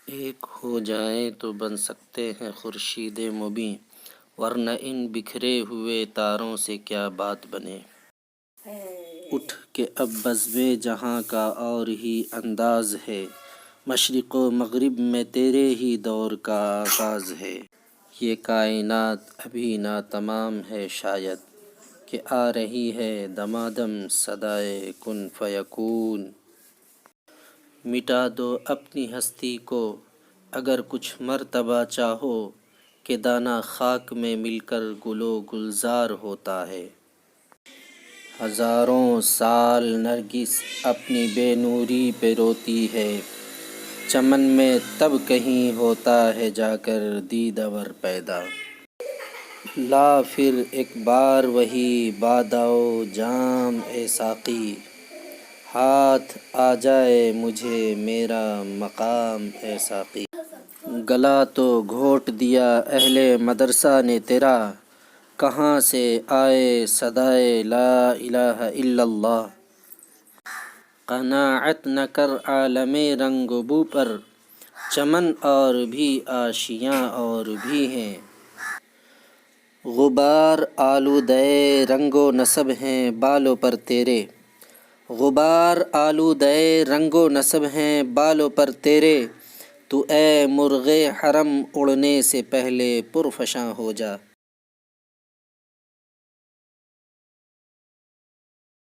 ایک ہو جائیں تو بن سکتے ہیں خورشید مبیں، ورنہ ان بکھرے ہوئے تاروں سے کیا بات بنے۔ اٹھ کہ اب بزم جہاں کا اور ہی انداز ہے، مشرق و مغرب میں تیرے ہی دور کا آغاز ہے۔ یہ کائنات ابھی ناتمام ہے شاید، کہ آ رہی ہے دمادم صدائے کن فیکون۔ مٹا دو اپنی ہستی کو اگر کچھ مرتبہ چاہو، کہ دانہ خاک میں مل کر گل و گلزار ہوتا ہے۔ ہزاروں سال نرگس اپنی بے نوری پہ روتی ہے، چمن میں تب کہیں ہوتا ہے جا کر دیدہ ور پیدا۔ لا پھر ایک بار وہی باده و جام اے ساقی، ہاتھ آ جائے مجھے میرا مقام اے ساقی۔ گلا تو گھونٹ دیا اہل مدرسہ نے تیرا، کہاں سے آئے صدائے لا الہ الا اللہ۔ قناعت نہ کر عالم رنگ و بو پر، چمن اور بھی آشیاں اور بھی ہیں۔ غبار آلودۂ رنگ و نسب ہیں بالوں پر تیرے، غبار آلودۂ رنگ و نسب ہیں بالوں پر تیرے۔ تو اے مرغ حرم اڑنے سے پہلے پرفشاں ہو جا۔